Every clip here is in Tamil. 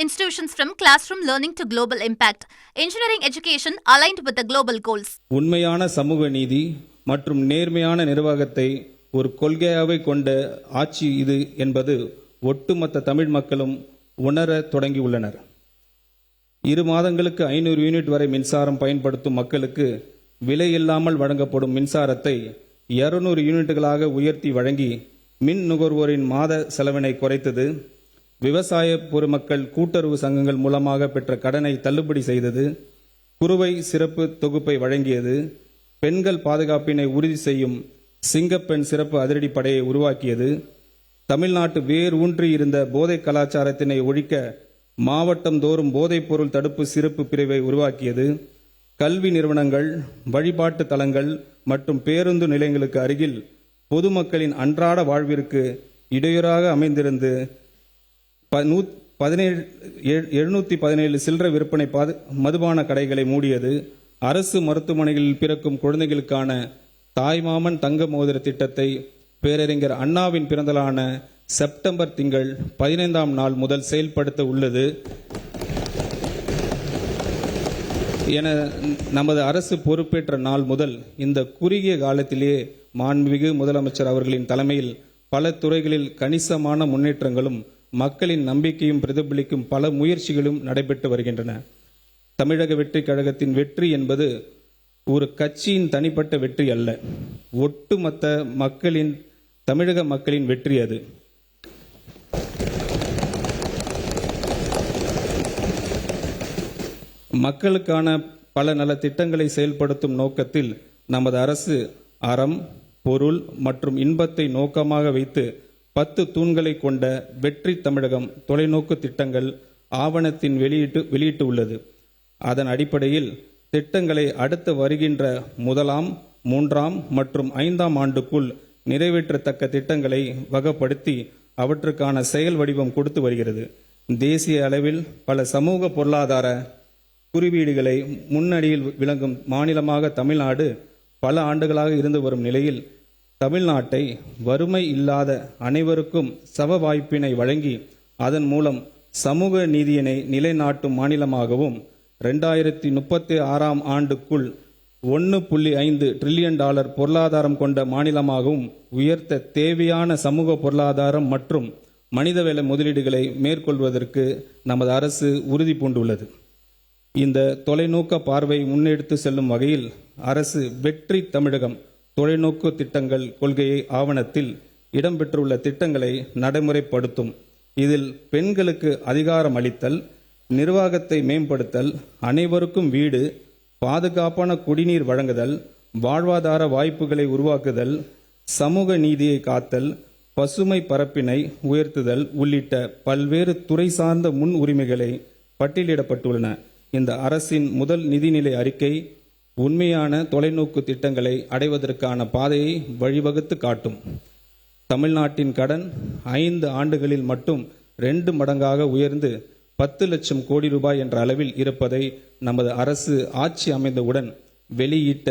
institutions from classroom learning to global impact. Engineering education aligned with the global goals. உண்மையான சமூக நீதி மற்றும் நேர்மையான நிர்வாகத்தை ஒரு கொள்கையாகவே கொண்ட ஆட்சி இது என்பது ஒட்டுமொத்த தமிழ் மக்களும் உணர தொடங்கியுள்ளனர். 2 மாதங்களுக்கு 500 யூனிட் வரை மின்சாரம் பயன்படுத்தும் மக்களுக்கு விலை இல்லாமல் வழங்கப்படும் மின்சாரத்தை 200 யூனிட்டுகளாக உயர்த்தி வழங்கி மின் நுகர்வோரின் மாத செலவினை குறைத்தது. விவசாய பொதுமக்கள் கூட்டுறவு சங்கங்கள் மூலமாக பெற்ற கடனை தள்ளுபடி செய்தது. குறுவை சிறப்பு தொகுப்பை வழங்கியது. பெண்கள் பாதுகாப்பினை உறுதி செய்யும் சிங்கப்பெண் சிறப்பு அதிரடிப்படையை உருவாக்கியது. தமிழ்நாட்டு வேர் ஊன்றி இருந்த போதை கலாச்சாரத்தினை ஒழிக்க மாவட்டம் தோறும் போதைப்பொருள் தடுப்பு சிறப்பு பிரிவை உருவாக்கியது. கல்வி நிறுவனங்கள், வழிபாட்டு தலங்கள் மற்றும் பேருந்து நிலையங்களுக்கு அருகில் பொதுமக்களின் அன்றாட வாழ்விற்கு இடையூறாக அமைந்திருந்து 717 சில்லறை விற்பனை மதுபான கடைகளை மூடியது. அரசு மருத்துவமனைகளில் பிறக்கும் குழந்தைகளுக்கான தாய்மாமன் தங்க மோதிர திட்டத்தை பேரறிஞர் அண்ணாவின் பிறந்தநாளான செப்டம்பர் திங்கள் 15ஆம் நாள் முதல் செயல்படுத்த உள்ளது என நமது அரசு பொறுப்பேற்ற நாள் முதல் இந்த குறுகிய காலத்திலேயே மாண்புமிகு முதலமைச்சர் அவர்களின் தலைமையில் பல துறைகளில் கணிசமான முன்னேற்றங்களும் மக்களின் நம்பிக்கையும் பிரதிபலிக்கும் பல முயற்சிகளும் நடைபெற்று வருகின்றன. தமிழக வெற்றி கழகத்தின் வெற்றி என்பது ஒரு கட்சியின் தனிப்பட்ட வெற்றி அல்ல, ஒட்டுமொத்த மக்களின், தமிழக மக்களின் வெற்றி அது. மக்களுக்கான பல நல திட்டங்களை செயல்படுத்தும் நோக்கத்தில் நமது அரசு அறம், பொருள் மற்றும் இன்பத்தை நோக்கமாக வைத்து 10 தூண்களை கொண்ட வெற்றி தமிழகம் தொலைநோக்கு திட்டங்கள் ஆவணத்தின் வெளியிட்டு உள்ளது. அதன் அடிப்படையில் திட்டங்களை அடுத்து வருகின்ற 1ஆம், 3ஆம் மற்றும் 5ஆம் ஆண்டுக்குள் நிறைவேற்றத்தக்க திட்டங்களை வகைப்படுத்தி அவற்றுக்கான செயல் வடிவம் கொடுத்து வருகிறது. தேசிய அளவில் பல சமூக பொருளாதார குறியீடுகளை முன்னணியில் விளங்கும் மாநிலமாக தமிழ்நாடு பல ஆண்டுகளாக இருந்து வரும் நிலையில் தமிழ்நாட்டை வறுமை இல்லாத அனைவருக்கும் சம வாய்ப்பினை வழங்கி அதன் மூலம் சமூக நீதியினை நிலைநாட்டும் மாநிலமாகவும் 2036ஆம் ஆண்டுக்குள் $1.5 டிரில்லியன் பொருளாதாரம் கொண்ட மாநிலமாகவும் உயர்த்த தேவையான சமூக பொருளாதாரம் மற்றும் மனிதவள முதலீடுகளை மேற்கொள்வதற்கு நமது அரசு உறுதி பூண்டுள்ளது. இந்த தொலைநோக்க பார்வை முன்னெடுத்து செல்லும் வகையில் அரசு வெற்றி தமிழகம் தொலைநோக்கு திட்டங்கள் கொள்கையை ஆவணத்தில் இடம்பெற்றுள்ள திட்டங்களை நடைமுறைப்படுத்தும். இதில் பெண்களுக்கு அதிகாரம் அளித்தல், நிர்வாகத்தை மேம்படுத்தல், அனைவருக்கும் வீடு, பாதுகாப்பான குடிநீர் வழங்குதல், வாழ்வாதார வாய்ப்புகளை உருவாக்குதல், சமூக நீதியை காத்தல், பசுமை பரப்பினை உயர்த்துதல் உள்ளிட்ட பல்வேறு துறை சார்ந்த முன் உரிமைகளை பட்டியலிடப்பட்டுள்ளன. இந்த அரசின் முதல் நிதிநிலை அறிக்கை உண்மையான தொலைநோக்கு திட்டங்களை அடைவதற்கான பாதையை வழிவகுத்து காட்டும். தமிழ்நாட்டின் கடன் 5 ஆண்டுகளில் மட்டும் 2 மடங்காக உயர்ந்து 10 லட்சம் கோடி ரூபாய் என்ற அளவில் இருப்பதை நமது அரசு ஆட்சி அமைந்தவுடன் வெளியிட்ட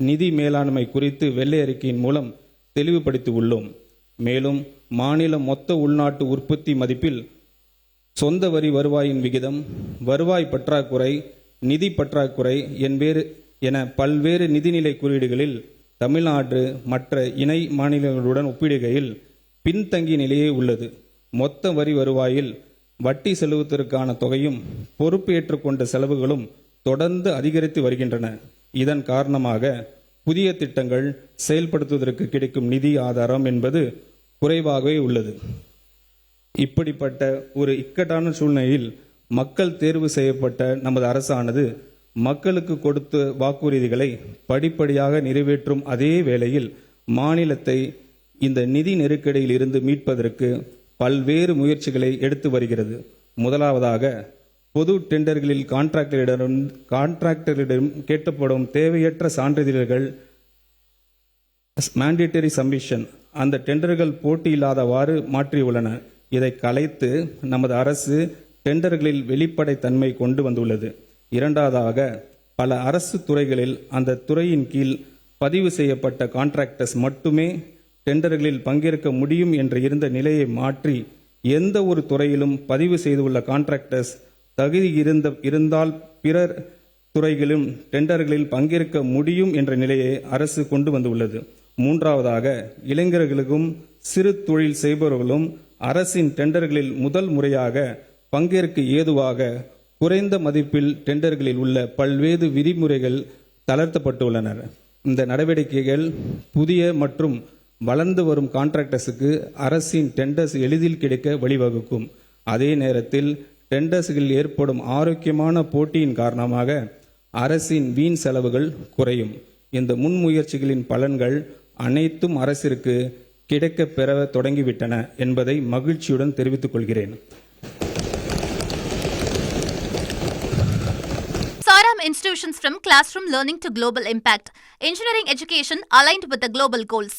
நிதி மேலாண்மை குறித்து வெள்ளை அறிக்கையின் மூலம் தெளிவுபடுத்தி உள்ளோம். மேலும் மாநில மொத்த உள்நாட்டு உற்பத்தி மதிப்பில் சொந்த வரி வருவாயின் விகிதம், வருவாய் பற்றாக்குறை, நிதி பற்றாக்குறை என பல்வேறு நிதிநிலை குறியீடுகளில் தமிழ்நாடு மற்ற இணை மாநிலங்களுடன் ஒப்பிடுகையில் பின்தங்கிய நிலையே உள்ளது. மொத்த வரி வருவாயில் வட்டி செலுத்துவதற்கான தொகையும் பொறுப்பு ஏற்றுக்கொண்ட செலவுகளும் தொடர்ந்து அதிகரித்து வருகின்றன. இதன் காரணமாக புதிய திட்டங்கள் செயல்படுத்துவதற்கு கிடைக்கும் நிதி ஆதாரம் என்பது குறைவாகவே உள்ளது. இப்படிப்பட்ட ஒரு இக்கட்டான சூழ்நிலையில் மக்கள் தேர்வு செய்யப்பட்ட நமது அரசானது மக்களுக்கு கொடுத்த வாக்குறுதிகளை படிப்படியாக நிறைவேற்றும் அதே வேளையில் மாநிலத்தை இந்த நிதி நெருக்கடியில் இருந்து மீட்பதற்கு பல்வேறு முயற்சிகளை எடுத்து வருகிறது. முதலாவதாக பொது டெண்டர்களில் கான்ட்ராக்டரிடம் கேட்கப்படும் தேவையற்ற சான்றிதழ்கள் மேண்டேட்டரி சப்மிஷன் அந்த டெண்டர்கள் போட்டியில்லாதவாறு மாற்றியுள்ளன. இதை கலைத்து நமது அரசு டெண்டர்களில் வெளிப்படை தன்மை கொண்டு வந்துள்ளது. இரண்டாவதாக பல அரசு துறைகளில் அந்த துறையின் கீழ் பதிவு செய்யப்பட்ட கான்ட்ராக்டர்ஸ் மட்டுமே டெண்டர்களில் பங்கேற்க முடியும் என்று இருந்த நிலையை மாற்றி எந்த ஒரு துறையிலும் பதிவு செய்துள்ள கான்ட்ராக்டர்ஸ் தகுதி இருந்தால் பிறர் துறைகளிலும் டெண்டர்களில் பங்கேற்க முடியும் என்ற நிலையை அரசு கொண்டு வந்துள்ளது. மூன்றாவதாக, இளைஞர்களுக்கும் சிறு தொழில் செய்பவர்களும் அரசின் டெண்டர்களில் முதல் முறையாக பங்கேற்க ஏதுவாக குறைந்த மதிப்பில் டெண்டர்களில் உள்ள பல்வேறு விதிமுறைகள் தளர்த்தப்பட்டுள்ளன. இந்த நடவடிக்கைகள் புதிய மற்றும் வளர்ந்து வரும் கான்ட்ராக்டர்ஸுக்கு அரசின் டெண்டர்ஸ் எளிதில் கிடைக்க வழிவகுக்கும். அதே நேரத்தில் டெண்டர்ஸ்களில் ஏற்படும் ஆரோக்கியமான போட்டியின் காரணமாக அரசின் வீண் செலவுகள் குறையும். இந்த முன்முயற்சிகளின் பலன்கள் அனைத்தும் அரசிற்கு கிடைக்கப் பெற தொடங்கிவிட்டன என்பதை மகிழ்ச்சியுடன் தெரிவித்துக் கொள்கிறேன். Saram institutions from classroom learning to global impact. Engineering education aligned with the global goals.